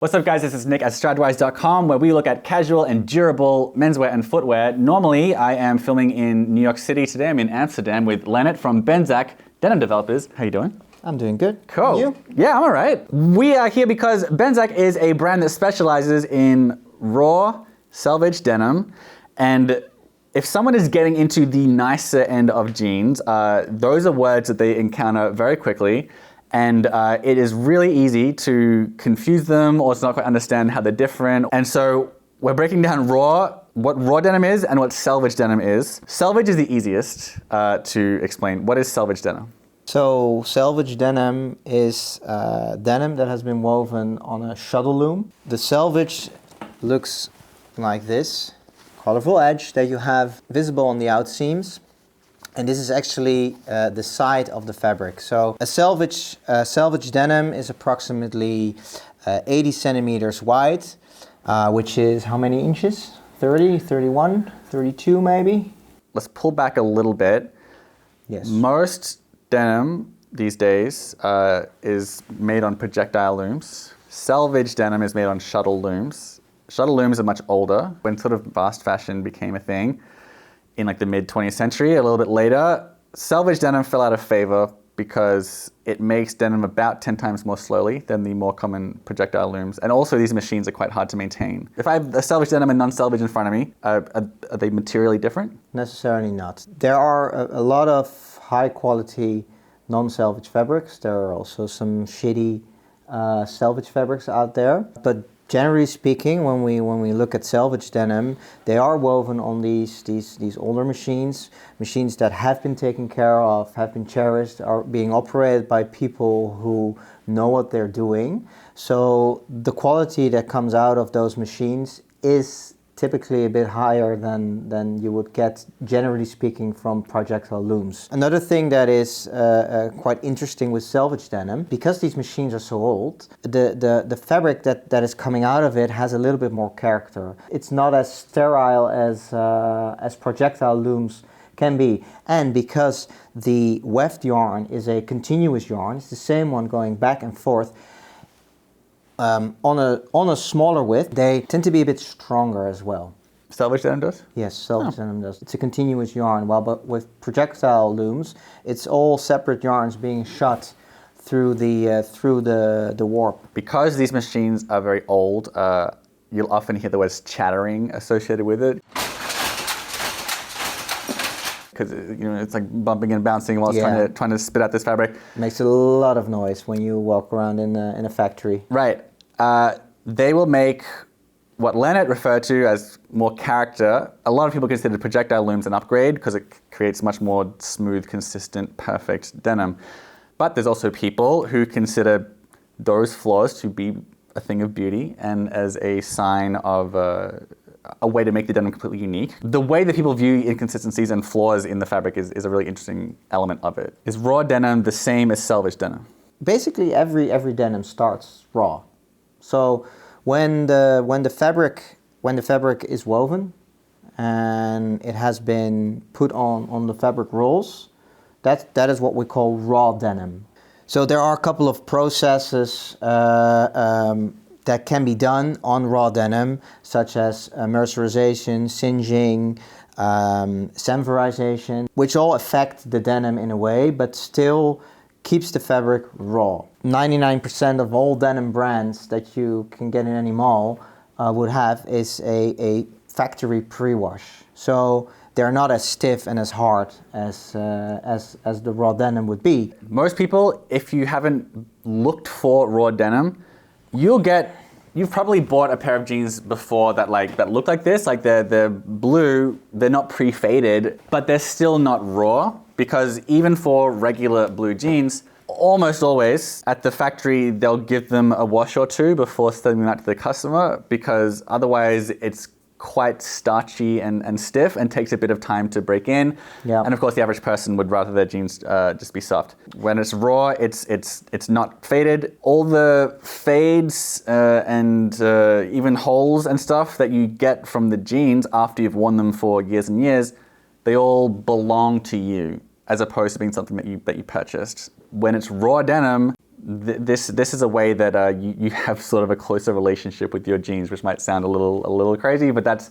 What's up guys, this is Nick at Stridewise.com where we look at casual and durable menswear and footwear. Normally I am filming in New York City. Today I'm in Amsterdam with Lennaert from Benzak Denim Developers. How you doing? I'm doing good. Cool. You? Yeah, I'm alright. We are here because Benzak is a brand that specializes in raw selvage denim, and if someone is getting into the nicer end of jeans, those are words that they encounter very quickly. And it is really easy to confuse them or to not quite understand how they're different. And so we're breaking down what raw denim is and what selvage denim is. Selvage is the easiest to explain. What is selvage denim? So selvage denim is denim that has been woven on a shuttle loom. The selvage looks like this, colorful edge that you have visible on the outseams. And this is actually the side of the fabric. So a selvage denim is approximately 80 centimeters wide, which is how many inches? 30, 31, 32 maybe? Let's pull back a little bit. Yes. Most denim these days is made on projectile looms. Selvage denim is made on shuttle looms. Shuttle looms are much older. When sort of fast fashion became a thing, in like the mid 20th century, a little bit later, selvage denim fell out of favor because it makes denim about 10 times more slowly than the more common projectile looms. And also these machines are quite hard to maintain. If I have a selvage denim and non-selvage in front of me, are they materially different? Necessarily not. There are a lot of high quality non-selvage fabrics. There are also some shitty selvage fabrics out there. But generally speaking, when we look at selvage denim, they are woven on these older machines that have been taken care of, have been cherished, are being operated by people who know what they're doing. So the quality that comes out of those machines is typically a bit higher than you would get, generally speaking, from projectile looms. Another thing that is quite interesting with selvage denim, because these machines are so old, the fabric that is coming out of it has a little bit more character. It's not as sterile as projectile looms can be. And because the weft yarn is a continuous yarn, it's the same one going back and forth, on a smaller width, they tend to be a bit stronger as well. Selvage denim does? Yes, selvage denim does. It's a continuous yarn, but with projectile looms, it's all separate yarns being shot through the warp. Because these machines are very old, you'll often hear the words chattering associated with it. Because it's like bumping and bouncing while it's trying to spit out this fabric. Makes a lot of noise when you walk around in a factory. Right. They will make what Lennaert referred to as more character. A lot of people consider projectile looms an upgrade because it creates much more smooth, consistent, perfect denim. But there's also people who consider those flaws to be a thing of beauty and as a sign of a way to make the denim completely unique. The way that people view inconsistencies and flaws in the fabric is a really interesting element of it. Is raw denim the same as selvage denim? Basically, every denim starts raw. So when the fabric is woven and it has been put on the fabric rolls, that is what we call raw denim. So there are a couple of processes that can be done on raw denim, such as mercerization, singeing, Sanforization, which all affect the denim in a way, but still keeps the fabric raw. 99% of all denim brands that you can get in any mall would have is a factory pre-wash. So they're not as stiff and as hard as the raw denim would be. Most people, if you haven't looked for raw denim, you've probably bought a pair of jeans before that look like this, like they're blue, they're not pre-faded, but they're still not raw, because even for regular blue jeans, almost always at the factory they'll give them a wash or two before sending that to the customer, because otherwise it's quite starchy and stiff and takes a bit of time to break in. Yeah. And of course the average person would rather their jeans just be soft. When it's raw, it's not faded. All the fades and even holes and stuff that you get from the jeans after you've worn them for years and years, they all belong to you, as opposed to being something that you purchased. When it's raw denim, This is a way that you have sort of a closer relationship with your jeans, which might sound a little crazy, but that's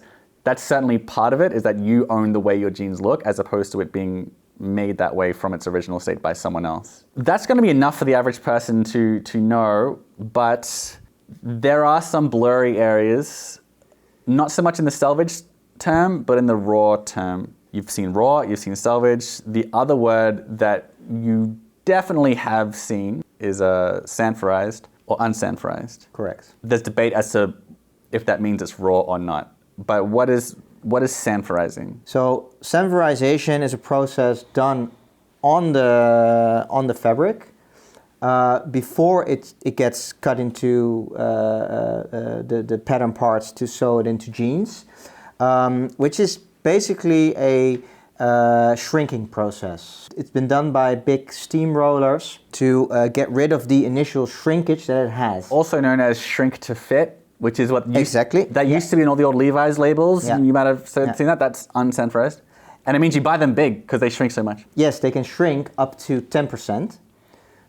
certainly part of it, is that you own the way your jeans look as opposed to it being made that way from its original state by someone else. That's going to be enough for the average person to know, but there are some blurry areas, not so much in the selvage term, but in the raw term. You've seen raw, you've seen selvage. The other word that you definitely have seen is sanforized or unsanforized. Correct. There's debate as to if that means it's raw or not. But what is sanforizing? So sanforization is a process done on the fabric before it gets cut into the pattern parts to sew it into jeans, which is basically a shrinking process. It's been done by big steam rollers to get rid of the initial shrinkage that it has. Also known as shrink to fit, which is what used to be in all the old Levi's labels. Yeah. You might have seen that. That's unsanforized. And it means you buy them big because they shrink so much. Yes, they can shrink up to 10%.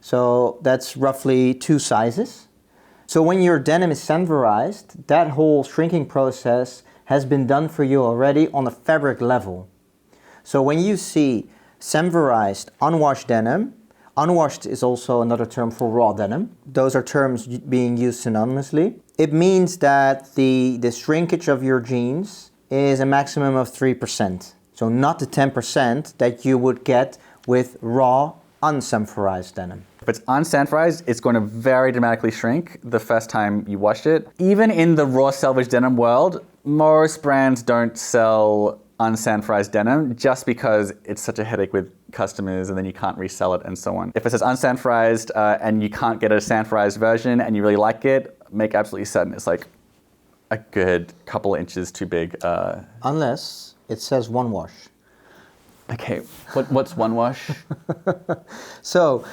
So that's roughly 2 sizes. So when your denim is sanforized, that whole shrinking process has been done for you already on a fabric level. So when you see sanforized unwashed denim, unwashed is also another term for raw denim. Those are terms being used synonymously. It means that the shrinkage of your jeans is a maximum of 3%. So not the 10% that you would get with raw unsanforized denim. If it's unsanforized, it's going to very dramatically shrink the first time you wash it. Even in the raw selvage denim world, most brands don't sell unsanforized denim just because it's such a headache with customers and then you can't resell it and so on. If it says unsanforized and you can't get a sanforized version and you really like it, make absolutely certain it's like a good couple of inches too big. Unless it says one wash. Okay, what's one wash? So,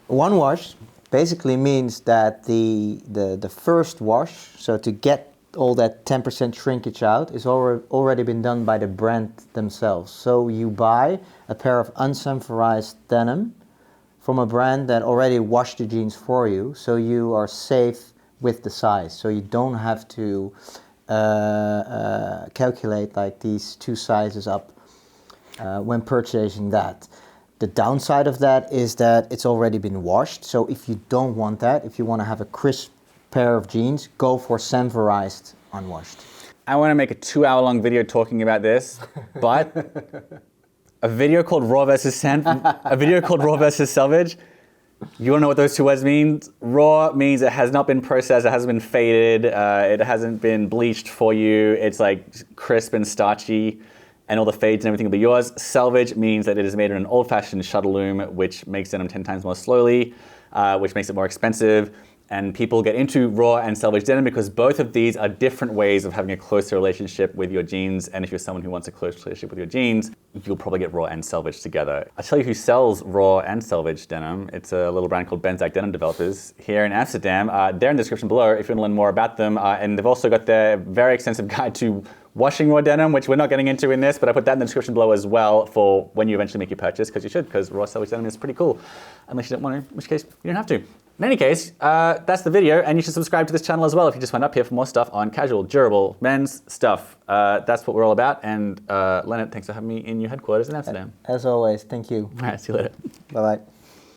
one wash basically means that the first wash, so to get all that 10% shrinkage out, is already been done by the brand themselves. So you buy a pair of unsanforized denim from a brand that already washed the jeans for you, so you are safe with the size. So you don't have to calculate like these 2 sizes up when purchasing that. The downside of that is that it's already been washed. So if you don't want that, if you want to have a crisp pair of jeans, go for sanforized unwashed. I want to make a 2-hour-long video talking about this, but a video called raw versus selvage. You want to know what those 2 words mean? Raw means it has not been processed, it hasn't been faded, it hasn't been bleached for you. It's like crisp and starchy, and all the fades and everything will be yours. Selvage means that it is made in an old-fashioned shuttle loom, which makes denim 10 times more slowly, which makes it more expensive. And people get into raw and selvage denim because both of these are different ways of having a closer relationship with your jeans. And if you're someone who wants a close relationship with your jeans, you'll probably get raw and selvage together. I'll tell you who sells raw and selvage denim. It's a little brand called Benzak Denim Developers here in Amsterdam. They're in the description below if you want to learn more about them. And they've also got their very extensive guide to washing raw denim, which we're not getting into in this, but I put that in the description below as well for when you eventually make your purchase, because you should, because raw selvage denim is pretty cool. Unless you don't want to, in which case you don't have to. In any case, that's the video, and you should subscribe to this channel as well if you just went up here for more stuff on casual, durable, men's stuff. That's what we're all about, and Lennaert, thanks for having me in your headquarters in Amsterdam. As always, thank you. All right, see you later. Bye-bye.